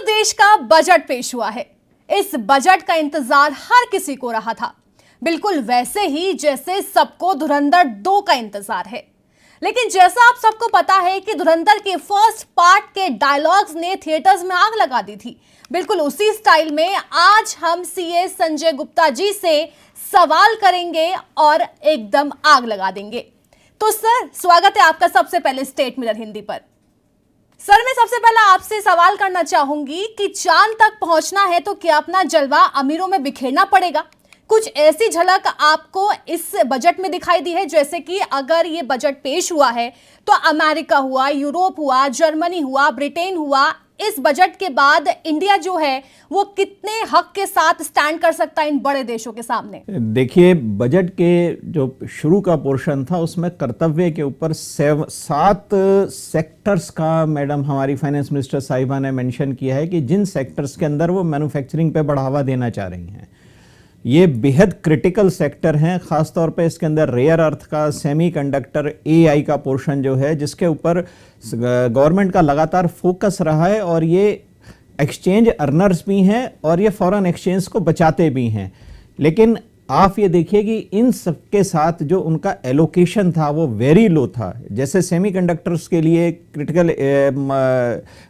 देश का बजट पेश हुआ है। इस बजट का इंतजार हर किसी को रहा था, बिल्कुल वैसे ही जैसे सबको धुरंधर 2 का इंतजार है। लेकिन जैसा आप सबको पता है कि धुरंधर के फर्स्ट पार्ट के डायलॉग्स ने थिएटर्स में आग लगा दी थी, बिल्कुल उसी स्टाइल में आज हम सीए संजय गुप्ता जी से सवाल करेंगे और एकदम आग लगा देंगे। तो सर, स्वागत है आपका सबसे पहले स्टेट मिरर हिंदी पर। सर, मैं सबसे पहले आपसे सवाल करना चाहूंगी कि चांद तक पहुंचना है तो क्या अपना जलवा अमीरों में बिखेरना पड़ेगा? कुछ ऐसी झलक आपको इस बजट में दिखाई दी है, जैसे कि अगर ये बजट पेश हुआ है तो अमेरिका हुआ, यूरोप हुआ, जर्मनी हुआ, ब्रिटेन हुआ, इस बजट के बाद इंडिया जो है वो कितने हक के साथ स्टैंड कर सकता है इन बड़े देशों के सामने? देखिए, बजट के जो शुरू का पोर्शन था उसमें कर्तव्य के ऊपर 7 सेक्टर्स का मैडम हमारी फाइनेंस मिनिस्टर साहिबा ने मेंशन किया है कि जिन सेक्टर्स के अंदर वो मैन्युफैक्चरिंग पे बढ़ावा देना चाह रही हैं। ये बेहद क्रिटिकल सेक्टर हैं, खासतौर पे इसके अंदर रेयर अर्थ का, सेमीकंडक्टर, एआई का पोर्शन जो है, जिसके ऊपर गवर्नमेंट का लगातार फोकस रहा है और ये एक्सचेंज अर्नर्स भी हैं और ये फॉरेन एक्सचेंज को बचाते भी हैं। लेकिन आप ये देखिए कि इन सबके साथ जो उनका एलोकेशन था वो वेरी लो था। जैसे सेमीकंडक्टर्स के लिए, क्रिटिकल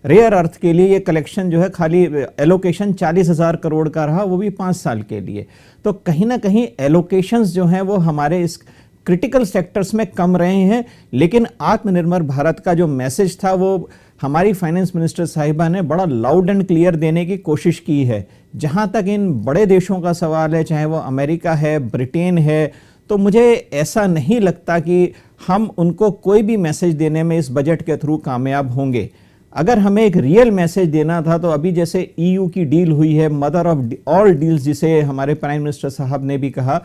रेयर अर्थ के लिए ये कलेक्शन जो है खाली एलोकेशन 40,000 करोड़ का रहा, वो भी 5 साल के लिए। तो कहीं ना कहीं एलोकेशंस जो हैं वो हमारे इस क्रिटिकल सेक्टर्स में कम रहे हैं। लेकिन आत्मनिर्भर भारत का जो मैसेज था वो हमारी फाइनेंस मिनिस्टर साहिबा ने बड़ा लाउड एंड क्लियर देने की कोशिश की है। जहां तक इन बड़े देशों का सवाल है, चाहे वो अमेरिका है, ब्रिटेन है, तो मुझे ऐसा नहीं लगता कि हम उनको कोई भी मैसेज देने में इस बजट के थ्रू कामयाब होंगे। अगर हमें एक रियल मैसेज देना था तो अभी जैसे ईयू की डील हुई है, मदर ऑफ ऑल डील्स जिसे हमारे प्राइम मिनिस्टर साहब ने भी कहा,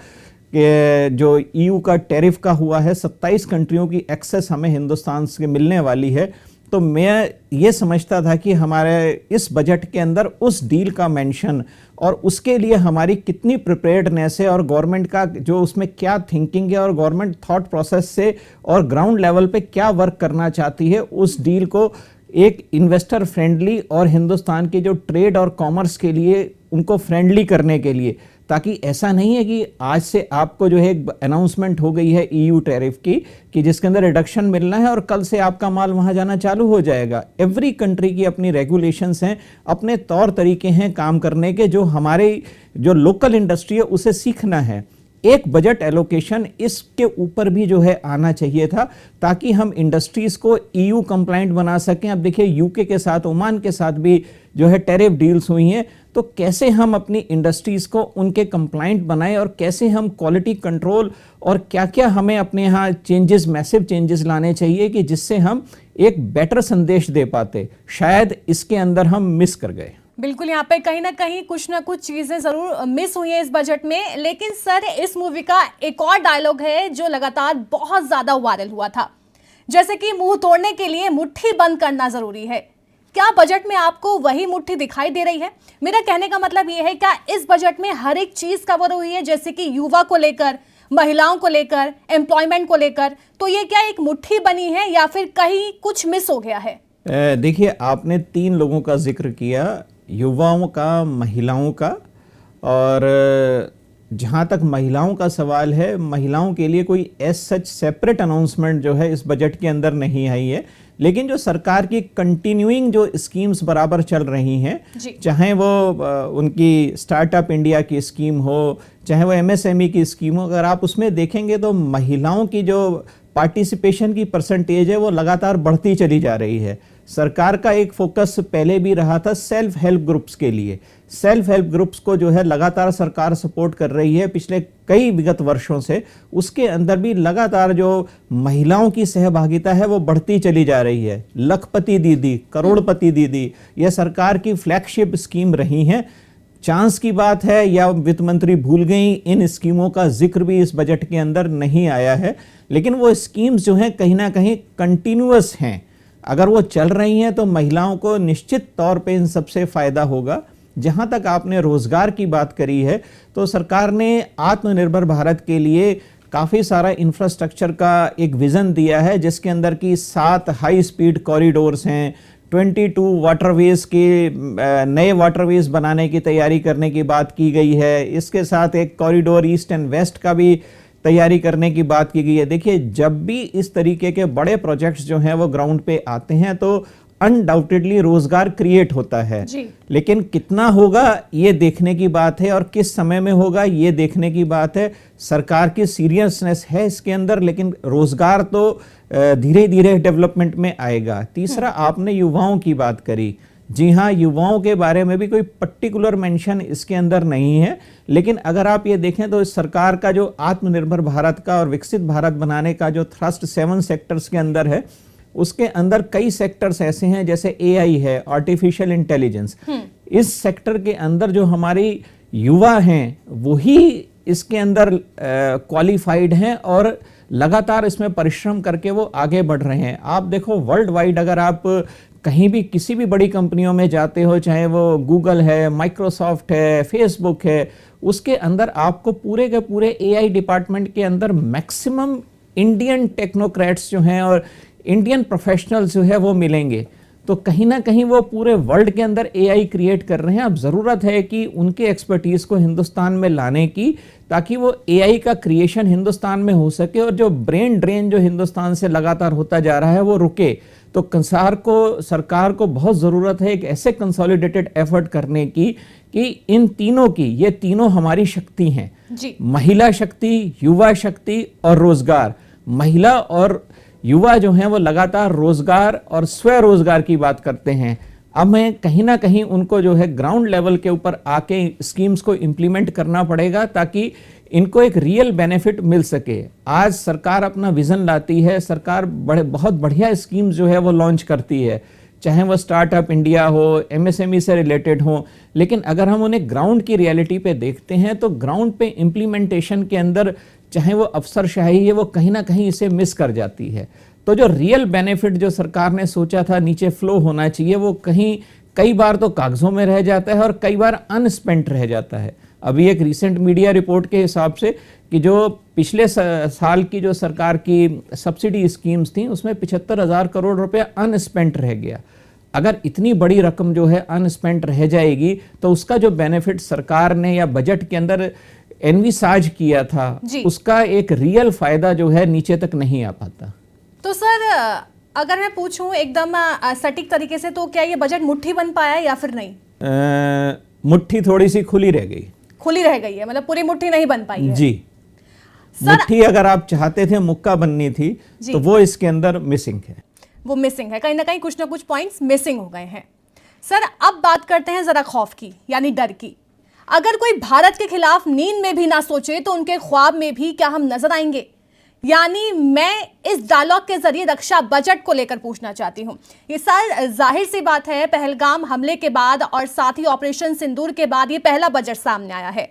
कि जो ईयू का टैरिफ का हुआ है, 27 कंट्रियों की एक्सेस हमें हिंदुस्तान से मिलने वाली है। तो मैं ये समझता था कि हमारे इस बजट के अंदर उस डील का मेंशन और उसके लिए हमारी कितनी प्रिपेयर्डनेस है और गवर्नमेंट का जो उसमें क्या थिंकिंग है और गवर्नमेंट थॉट प्रोसेस से और ग्राउंड लेवल पे क्या वर्क करना चाहती है, उस डील को एक इन्वेस्टर फ्रेंडली और हिंदुस्तान के जो ट्रेड और कॉमर्स के लिए उनको फ्रेंडली करने के लिए, ताकि ऐसा नहीं है कि आज से आपको जो है एक अनाउंसमेंट हो गई है ईयू टैरिफ की कि जिसके अंदर रिडक्शन मिलना है और कल से आपका माल वहां जाना चालू हो जाएगा। एवरी कंट्री की अपनी रेगुलेशंस हैं, अपने तौर तरीके हैं काम करने के, जो हमारे जो लोकल इंडस्ट्री है उसे सीखना है। एक बजट एलोकेशन इसके ऊपर भी जो है आना चाहिए था, ताकि हम इंडस्ट्रीज को ईयू कंप्लाइंट बना सकें। अब देखिए, यूके के साथ, ओमान के साथ भी जो है टैरिफ डील्स हुई हैं, तो कैसे हम अपनी इंडस्ट्रीज को उनके कंप्लाइंट बनाएं और कैसे हम क्वालिटी कंट्रोल और क्या क्या हमें अपने यहाँ चेंजेस, मैसिव चेंजेस लाने चाहिए कि जिससे हम एक बेटर संदेश दे पाते। शायद इसके अंदर हम मिस कर गए। बिल्कुल, यहाँ पे कहीं ना कुछ चीजें जरूर मिस हुई हैं इस बजट में। लेकिन सर, इस मूवी का एक और डायलॉग है जो लगातार बहुत ज्यादा वायरल हुआ था, जैसे कि मुंह तोड़ने के लिए मुट्ठी बंद करना जरूरी है। क्या बजट में आपको वही मुट्ठी दिखाई दे रही है? मेरा कहने का मतलब ये है, क्या इस बजट में हर एक चीज कवर हुई है, जैसे कि युवा को लेकर, महिलाओं को लेकर, एम्प्लॉयमेंट को लेकर? तो ये क्या एक मुट्ठी बनी है या फिर कहीं कुछ मिस हो गया है? देखिए, आपने 3 लोगों का जिक्र किया, युवाओं का, महिलाओं का। और जहाँ तक महिलाओं का सवाल है, महिलाओं के लिए कोई एज सच सेपरेट अनाउंसमेंट जो है इस बजट के अंदर नहीं आई है। लेकिन जो सरकार की कंटिन्यूइंग जो स्कीम्स बराबर चल रही हैं, चाहे वो उनकी स्टार्टअप इंडिया की स्कीम हो, चाहे वो एमएसएमई की स्कीम हो, अगर आप उसमें देखेंगे तो महिलाओं की जो पार्टिसिपेशन की परसेंटेज है वो लगातार बढ़ती चली जा रही है। सरकार का एक फोकस पहले भी रहा था सेल्फ हेल्प ग्रुप्स के लिए। सेल्फ हेल्प ग्रुप्स को जो है लगातार सरकार सपोर्ट कर रही है पिछले कई विगत वर्षों से। उसके अंदर भी लगातार जो महिलाओं की सहभागिता है वो बढ़ती चली जा रही है। लखपति दीदी, करोड़पति दीदी, यह सरकार की फ्लैगशिप स्कीम रही हैं। चांस की बात है या वित्त मंत्री भूल गई, इन स्कीमों का जिक्र भी इस बजट के अंदर नहीं आया है। लेकिन वो स्कीम्स जो हैं कहीं ना कहीं कंटिन्यूअस हैं। अगर वो चल रही हैं तो महिलाओं को निश्चित तौर पे इन सबसे फायदा होगा। जहां तक आपने रोजगार की बात करी है, तो सरकार ने आत्मनिर्भर भारत के लिए काफ़ी सारा इंफ्रास्ट्रक्चर का एक विज़न दिया है, जिसके अंदर की 7 हाई स्पीड कॉरिडोर्स हैं, 22 वाटरवेज के नए वाटरवेज बनाने की तैयारी करने की बात की गई है। इसके साथ एक कॉरिडोर ईस्ट एंड वेस्ट का भी तैयारी करने की बात की गई है। देखिए, जब भी इस तरीके के बड़े प्रोजेक्ट्स जो हैं वो ग्राउंड पे आते हैं तो अनडाउटेडली रोजगार क्रिएट होता है जी। लेकिन कितना होगा ये देखने की बात है और किस समय में होगा ये देखने की बात है। सरकार की सीरियसनेस है इसके अंदर, लेकिन रोजगार तो धीरे धीरे डेवलपमेंट में आएगा। तीसरा, आपने युवाओं की बात करी। जी हाँ, युवाओं के बारे में भी कोई पर्टिकुलर मेंशन इसके अंदर नहीं है, लेकिन अगर आप ये देखें तो इस सरकार का जो आत्मनिर्भर भारत का और विकसित भारत बनाने का जो थ्रस्ट 7 सेक्टर्स के अंदर है, उसके अंदर कई सेक्टर्स ऐसे हैं जैसे एआई है, आर्टिफिशियल इंटेलिजेंस। इस सेक्टर के अंदर जो हमारी युवा हैं वही इसके अंदर क्वालिफाइड हैं और लगातार इसमें परिश्रम करके वो आगे बढ़ रहे हैं। आप देखो, वर्ल्ड वाइड अगर आप कहीं भी किसी भी बड़ी कंपनियों में जाते हो, चाहे वो गूगल है, माइक्रोसॉफ्ट है, फेसबुक है, उसके अंदर आपको पूरे के पूरे एआई डिपार्टमेंट के अंदर मैक्सिमम इंडियन टेक्नोक्रेट्स जो हैं और इंडियन प्रोफेशनल्स जो है वो मिलेंगे। तो कहीं ना कहीं वो पूरे वर्ल्ड के अंदर एआई क्रिएट कर रहे हैं। अब ज़रूरत है कि उनके एक्सपर्टीज़ को हिंदुस्तान में लाने की, ताकि वो एआई का क्रिएशन हिंदुस्तान में हो सके और जो ब्रेन ड्रेन जो हिंदुस्तान से लगातार होता जा रहा है वो रुके। तो सरकार को बहुत ज़रूरत है एक ऐसे कंसोलिडेटेड एफर्ट करने की कि इन तीनों की, ये तीनों हमारी शक्ति हैं जी। महिला शक्ति, युवा शक्ति और रोजगार। महिला और युवा जो हैं वो लगातार रोजगार और स्वरोजगार की बात करते हैं। अब मैं कहीं ना कहीं उनको जो है ग्राउंड लेवल के ऊपर आके स्कीम्स को इम्प्लीमेंट करना पड़ेगा ताकि इनको एक रियल बेनिफिट मिल सके। आज सरकार अपना विजन लाती है, सरकार बहुत बढ़िया स्कीम्स जो है वो लॉन्च करती है, चाहे वो स्टार्टअप इंडिया हो, एमएसएमई से रिलेटेड हो, लेकिन अगर हम उन्हें ग्राउंड की रियलिटी पे देखते हैं तो ग्राउंड पे इम्प्लीमेंटेशन के अंदर चाहे वो अफसरशाही है, वो कहीं ना कहीं इसे मिस कर जाती है। तो जो रियल बेनिफिट जो सरकार ने सोचा था नीचे फ्लो होना चाहिए, वो कई बार तो कागजों में रह जाता है और कई बार अनस्पेंट रह जाता है। अभी एक रिसेंट मीडिया रिपोर्ट के हिसाब से कि जो पिछले साल की जो सरकार की सब्सिडी स्कीम्स थी उसमें 75,000 करोड़ रुपए अनस्पेंट रह गया। अगर इतनी बड़ी रकम जो है अनस्पेंट रह जाएगी तो उसका जो बेनिफिट सरकार ने या बजट के अंदर एनविसाज किया था उसका एक रियल फायदा जो है नीचे तक नहीं आ पाता। तो सर, अगर मैं पूछूं एकदम सटीक तरीके से, तो क्या ये बजट मुट्ठी बन पाया है या फिर नहीं? मुट्ठी थोड़ी सी खुली रह गई है, मतलब पूरी मुट्ठी नहीं बन पाई है जी। मुट्ठी अगर आप चाहते थे मुक्का बननी थी तो वो इसके अंदर मिसिंग है, कहीं ना कहीं कुछ ना कुछ पॉइंट्स मिसिंग हो गए हैं। सर, अब बात करते हैं जरा खौफ की, यानी डर की। अगर कोई भारत के खिलाफ नींद में भी ना सोचे तो उनके ख्वाब में भी क्या हम नजर आएंगे? यानी मैं इस डायलॉग के जरिए रक्षा बजट को लेकर पूछना चाहती हूं। ये सर, जाहिर सी बात है, पहलगाम हमले के बाद और साथ ही ऑपरेशन सिंदूर के बाद ये पहला बजट सामने आया है।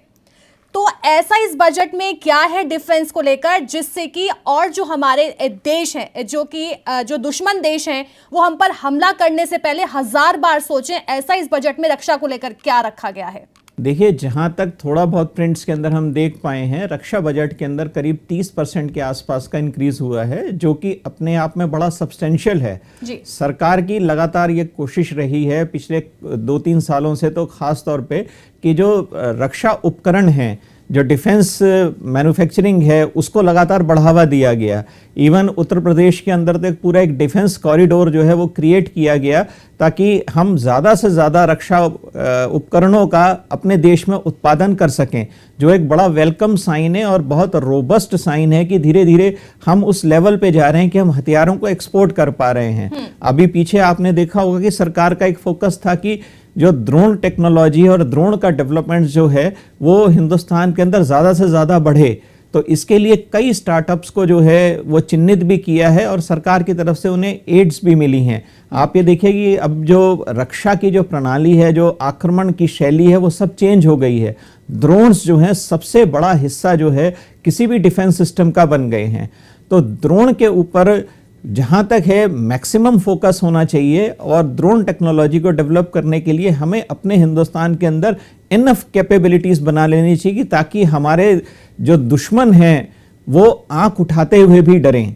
तो ऐसा इस बजट में क्या है डिफेंस को लेकर जिससे कि और जो हमारे देश हैं, जो दुश्मन देश हैं, वो हम पर हमला करने से पहले 1000 बार सोचें? ऐसा इस बजट में रक्षा को लेकर क्या रखा गया है? देखिए, जहां तक थोड़ा बहुत प्रिंट्स के अंदर हम देख पाए हैं, रक्षा बजट के अंदर करीब 30% के आसपास का इंक्रीज हुआ है, जो कि अपने आप में बड़ा सब्सटेंशियल है जी। सरकार की लगातार ये कोशिश रही है पिछले 2-3 सालों से, तो खास तौर पे कि जो रक्षा उपकरण हैं, जो डिफेंस मैन्युफैक्चरिंग है, उसको लगातार बढ़ावा दिया गया। इवन उत्तर प्रदेश के अंदर तो पूरा एक डिफेंस कॉरिडोर जो है वो क्रिएट किया गया ताकि हम ज़्यादा से ज़्यादा रक्षा उपकरणों का अपने देश में उत्पादन कर सकें, जो एक बड़ा वेलकम साइन है और बहुत रोबस्ट साइन है कि धीरे धीरे हम उस लेवल पे जा रहे हैं कि हम हथियारों को एक्सपोर्ट कर पा रहे हैं। अभी पीछे आपने देखा होगा कि सरकार का एक फोकस था कि जो ड्रोन टेक्नोलॉजी और ड्रोन का डेवलपमेंट जो है वो हिंदुस्तान के अंदर ज़्यादा से ज़्यादा बढ़े। तो इसके लिए कई स्टार्टअप्स को जो है वो चिन्हित भी किया है और सरकार की तरफ से उन्हें एड्स भी मिली हैं। आप ये देखिए कि अब जो रक्षा की जो प्रणाली है, जो आक्रमण की शैली है, वो सब चेंज हो गई है। ड्रोन्स जो हैं सबसे बड़ा हिस्सा जो है किसी भी डिफेंस सिस्टम का बन गए हैं। तो ड्रोन के ऊपर जहाँ तक है मैक्सिमम फोकस होना चाहिए और ड्रोन टेक्नोलॉजी को डेवलप करने के लिए हमें अपने हिंदुस्तान के अंदर इनफ कैपेबिलिटीज़ बना लेनी चाहिए ताकि हमारे जो दुश्मन हैं वो आंख उठाते हुए भी डरें।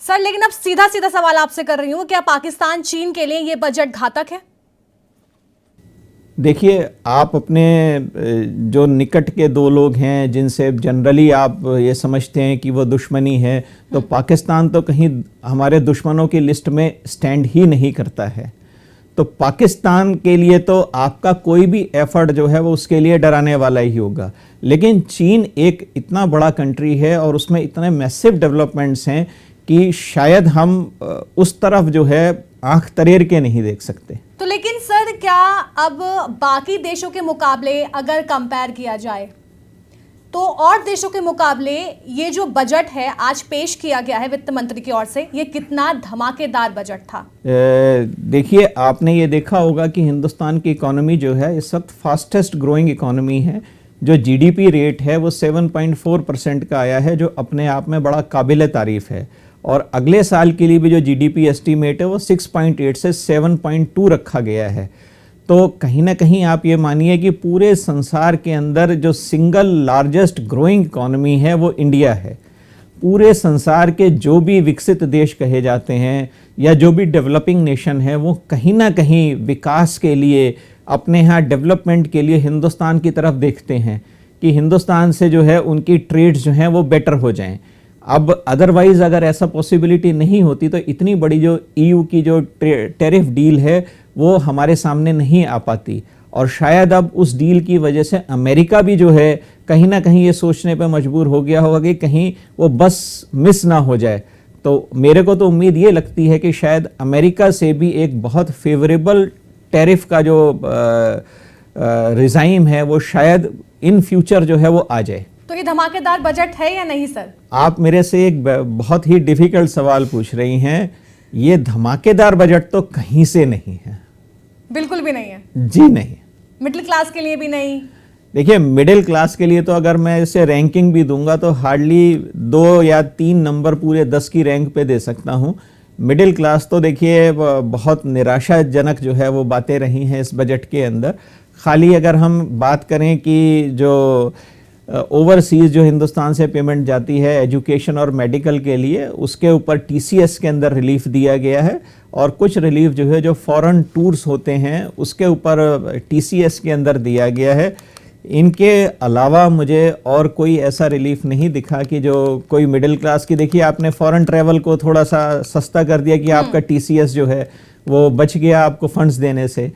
सर लेकिन अब सीधा सीधा सवाल आपसे कर रही हूं, क्या पाकिस्तान चीन के लिए ये बजट घातक है? देखिए, आप अपने जो निकट के दो लोग हैं जिनसे जनरली आप ये समझते हैं कि वो दुश्मनी है, तो पाकिस्तान तो कहीं हमारे दुश्मनों की लिस्ट में स्टैंड ही नहीं करता है। तो पाकिस्तान के लिए तो आपका कोई भी एफर्ट जो है वो उसके लिए डराने वाला ही होगा। लेकिन चीन एक इतना बड़ा कंट्री है और उसमें इतने मैसिव डेवलपमेंट्स हैं कि शायद हम उस तरफ जो है आंख तरेर के नहीं देख सकते। तो लेकिन सर क्या अब बाकी देशों के मुकाबले अगर कंपेयर किया जाए तो और देशों के मुकाबले ये जो बजट है आज पेश किया गया है वित्त मंत्री की ओर से, ये कितना धमाकेदार बजट था? देखिए, आपने ये देखा होगा कि हिंदुस्तान की इकोनॉमी जो है इस वक्त फास्टेस्ट ग्रोइंग इकोनॉमी है। जो जीडीपी रेट है वो 7.4% का आया है, जो अपने आप में बड़ा काबिल तारीफ है। और अगले साल के लिए भी जो जीडीपी एस्टीमेट है वो 6.8 से 7.2 रखा गया है। तो कहीं ना कहीं आप ये मानिए कि पूरे संसार के अंदर जो सिंगल लार्जेस्ट ग्रोइंग इकोनॉमी है वो इंडिया है। पूरे संसार के जो भी विकसित देश कहे जाते हैं या जो भी डेवलपिंग नेशन है वो कहीं ना कहीं विकास के लिए, अपने यहाँ डेवलपमेंट के लिए हिंदुस्तान की तरफ देखते हैं कि हिंदुस्तान से जो है उनकी ट्रेड्स जो हैं वो बेटर हो जाएं। अब अदरवाइज अगर ऐसा पॉसिबिलिटी नहीं होती तो इतनी बड़ी जो ईयू की जो टैरिफ डील है वो हमारे सामने नहीं आ पाती। और शायद अब उस डील की वजह से अमेरिका भी जो है कहीं ना कहीं ये सोचने पे मजबूर हो गया होगा कि कहीं वो बस मिस ना हो जाए। तो मेरे को तो उम्मीद ये लगती है कि शायद अमेरिका से भी एक बहुत फेवरेबल टैरिफ का जो रिजाइम है वो शायद इन फ्यूचर जो है वो आ जाए। तो ये धमाकेदार बजट है या नहीं सर? आप मेरे से एक बहुत ही डिफिकल्ट सवाल पूछ रही हैं। ये धमाकेदार बजट तो कहीं से नहीं है, बिल्कुल भी नहीं है जी नहीं। मिडिल क्लास के लिए भी नहीं? देखिए, मिडिल क्लास के लिए तो अगर मैं इसे रैंकिंग भी दूंगा तो हार्डली 2 या 3 नंबर पूरे 10 की रैंक पे दे सकता हूं। मिडिल क्लास तो देखिए बहुत निराशाजनक जो है वो बातें रही हैं इस बजट के अंदर। खाली अगर हम बात करें कि जो ओवरसीज जो हिंदुस्तान से पेमेंट जाती है एजुकेशन और मेडिकल के लिए, उसके ऊपर टीसीएस के अंदर रिलीफ दिया गया है। और कुछ रिलीफ जो है जो फॉरेन टूर्स होते हैं उसके ऊपर टीसीएस के अंदर दिया गया है। इनके अलावा मुझे और कोई ऐसा रिलीफ नहीं दिखा कि जो कोई मिडिल क्लास की। देखिए, आपने फॉरेन ट्रैवल को थोड़ा सा सस्ता कर दिया कि आपका टीसीएस जो है वो बच गया आपको फंड्स देने से।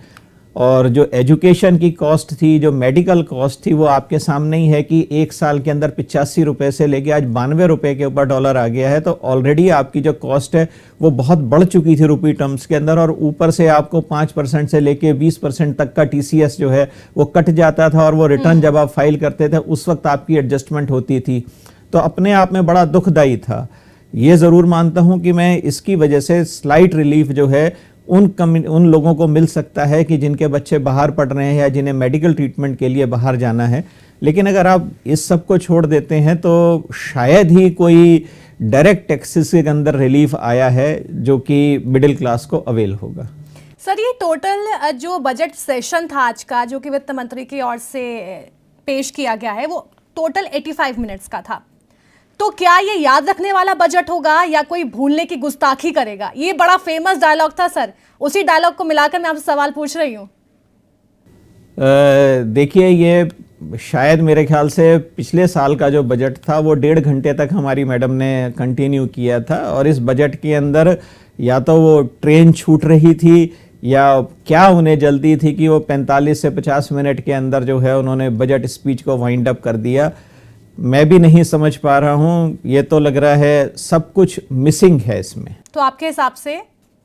और जो एजुकेशन की कॉस्ट थी, जो मेडिकल कॉस्ट थी, वो आपके सामने ही है कि एक साल के अंदर 85 रुपये से लेके आज 92 रुपये के ऊपर डॉलर आ गया है। तो ऑलरेडी आपकी जो कॉस्ट है वो बहुत बढ़ चुकी थी रुपी टर्म्स के अंदर, और ऊपर से आपको 5% से लेके 20% तक का टीसीएस जो है वो कट जाता था। और वो रिटर्न जब आप फाइल करते थे उस वक्त आपकी एडजस्टमेंट होती थी, तो अपने आप में बड़ा दुखदायी था। ये ज़रूर मानता हूँ कि मैं इसकी वजह से स्लाइट रिलीफ जो है उन लोगों को मिल सकता है कि जिनके बच्चे बाहर पढ़ रहे हैं या जिन्हें मेडिकल ट्रीटमेंट के लिए बाहर जाना है। लेकिन अगर आप इस सब को छोड़ देते हैं तो शायद ही कोई डायरेक्ट टैक्सेस के अंदर रिलीफ आया है जो कि मिडिल क्लास को अवेल होगा। सर ये टोटल जो बजट सेशन था आज का, जो कि वित्त मंत्री की ओर से पेश किया गया है, वो टोटल 85 मिनट्स का था। तो क्या ये याद रखने वाला बजट होगा या कोई भूलने की गुस्ताखी करेगा? ये बड़ा फेमस डायलॉग था सर, उसी डायलॉग को मिलाकर मैं आपसे सवाल पूछ रही हूँ। देखिए, ये शायद मेरे ख्याल से पिछले साल का जो बजट था वो 1.5 घंटे तक हमारी मैडम ने कंटिन्यू किया था। और इस बजट के अंदर या तो वो ट्रेन छूट रही थी या क्या उन्हें जल्दी थी कि वो 45 से 50 मिनट के अंदर जो है उन्होंने बजट स्पीच को वाइंड अप कर दिया। मैं भी नहीं समझ पा रहा हूँ, ये तो लग रहा है सब कुछ मिसिंग है इसमें। तो आपके हिसाब से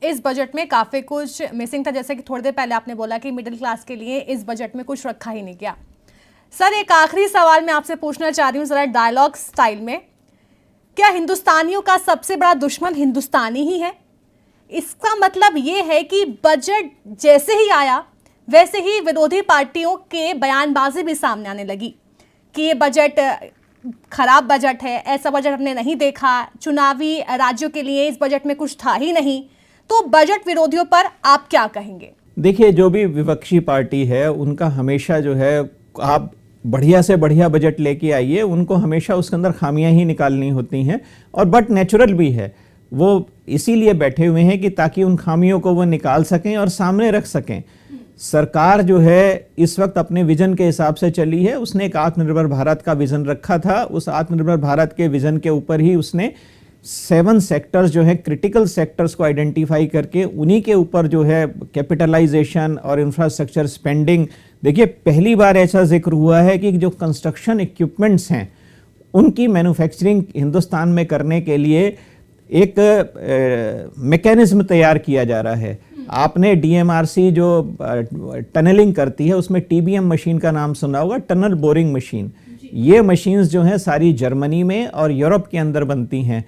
इस बजट में काफ़ी कुछ मिसिंग था, जैसे कि थोड़ी देर पहले आपने बोला कि मिडिल क्लास के लिए इस बजट में कुछ रखा ही नहीं गया। सर एक आखिरी सवाल मैं आपसे पूछना चाह रही हूँ ज़रा डायलॉग स्टाइल में, क्या हिंदुस्तानियों का सबसे बड़ा दुश्मन हिंदुस्तानी ही है? इसका मतलब ये है कि बजट जैसे ही आया वैसे ही विरोधी पार्टियों के बयानबाजी भी सामने आने लगी कि ये बजट खराब बजट है, ऐसा बजट हमने नहीं देखा, चुनावी राज्यों के लिए इस बजट में कुछ था ही नहीं। तो बजट विरोधियों पर आप क्या कहेंगे? देखिए, जो भी विपक्षी पार्टी है उनका हमेशा जो है, आप बढ़िया से बढ़िया बजट लेके आइए, उनको हमेशा उसके अंदर खामियां ही निकालनी होती हैं। और बट नेचुरल भी है, वो इसीलिए बैठे हुए हैं कि ताकि उन खामियों को वो निकाल सकें और सामने रख सकें। सरकार जो है इस वक्त अपने विजन के हिसाब से चली है। उसने एक आत्मनिर्भर भारत का विजन रखा था। उस आत्मनिर्भर भारत के विजन के ऊपर ही उसने 7 सेक्टर्स जो है क्रिटिकल सेक्टर्स को आइडेंटिफाई करके उन्हीं के ऊपर जो है कैपिटलाइजेशन और इंफ्रास्ट्रक्चर स्पेंडिंग। देखिए, पहली बार ऐसा जिक्र हुआ है कि जो कंस्ट्रक्शन इक्विपमेंट्स हैं उनकी मैन्युफैक्चरिंग हिंदुस्तान में करने के लिए एक मैकेनिज्म तैयार किया जा रहा है। आपने डीएमआरसी जो टनलिंग करती है उसमें टीबीएम मशीन का नाम सुना होगा, टनल बोरिंग मशीन। ये मशीन्स जो हैं सारी जर्मनी में और यूरोप के अंदर बनती हैं।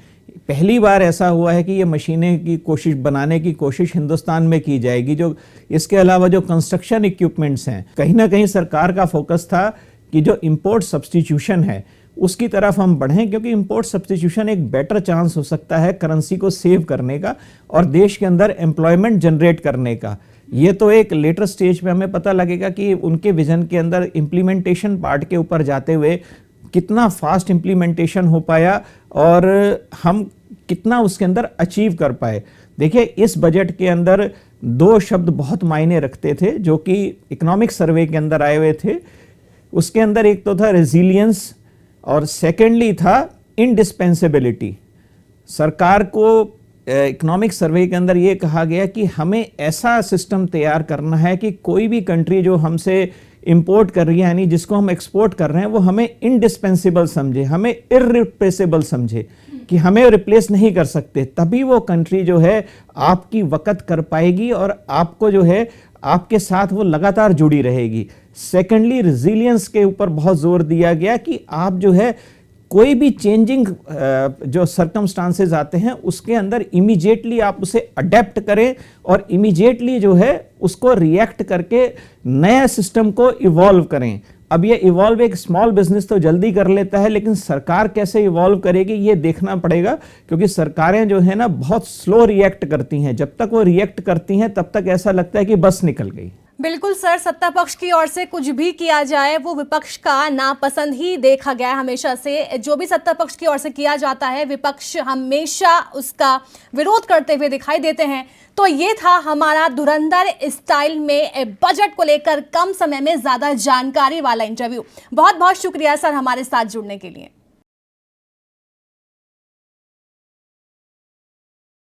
पहली बार ऐसा हुआ है कि ये मशीनें की कोशिश बनाने की कोशिश हिंदुस्तान में की जाएगी। जो इसके अलावा जो कंस्ट्रक्शन इक्विपमेंट्स हैं, कहीं ना कहीं सरकार का फोकस था कि जो इंपोर्ट सब्स्टिट्यूशन है उसकी तरफ हम बढ़ें, क्योंकि इंपोर्ट सब्स्टिट्यूशन एक बेटर चांस हो सकता है करेंसी को सेव करने का और देश के अंदर एम्प्लॉयमेंट जनरेट करने का। ये तो एक लेटर स्टेज पे हमें पता लगेगा कि उनके विजन के अंदर इम्प्लीमेंटेशन पार्ट के ऊपर जाते हुए कितना फास्ट इम्प्लीमेंटेशन हो पाया और हम कितना उसके अंदर अचीव कर पाए। देखिए, इस बजट के अंदर 2 शब्द बहुत मायने रखते थे जो कि इकोनॉमिक सर्वे के अंदर आए हुए थे। उसके अंदर एक तो था रेजिलियंस और सेकेंडली था इंडिस्पेंसिबिलिटी। सरकार को इकोनॉमिक सर्वे के अंदर ये कहा गया कि हमें ऐसा सिस्टम तैयार करना है कि कोई भी कंट्री जो हमसे इंपोर्ट कर रही है, यानी जिसको हम एक्सपोर्ट कर रहे हैं, वो हमें इंडिस्पेंसिबल समझे, हमें इररिप्लेसेबल समझे कि हमें रिप्लेस नहीं कर सकते। तभी वो कंट्री जो है आपकी वक़्त कर पाएगी और आपको जो है आपके साथ वो लगातार जुड़ी रहेगी। सेकेंडली, रेजिलियंस के ऊपर बहुत जोर दिया गया कि आप जो है कोई भी चेंजिंग जो सर्कमस्टांसेस आते हैं उसके अंदर इमीडिएटली आप उसे अडेप्ट करें और इमीडिएटली जो है उसको रिएक्ट करके नया सिस्टम को इवॉल्व करें। अब ये इवॉल्व एक स्मॉल बिजनेस तो जल्दी कर लेता है, लेकिन सरकार कैसे इवॉल्व करेगी ये देखना पड़ेगा, क्योंकि सरकारें जो है ना बहुत स्लो रिएक्ट करती हैं। जब तक वो रिएक्ट करती हैं तब तक ऐसा लगता है कि बस निकल गई। बिल्कुल सर, सत्ता पक्ष की ओर से कुछ भी किया जाए वो विपक्ष का नापसंद ही देखा गया है हमेशा से। जो भी सत्ता पक्ष की ओर से किया जाता है विपक्ष हमेशा उसका विरोध करते हुए दिखाई देते हैं। तो ये था हमारा धुरंधर स्टाइल में बजट को लेकर कम समय में ज्यादा जानकारी वाला इंटरव्यू। बहुत बहुत शुक्रिया सर हमारे साथ जुड़ने के लिए।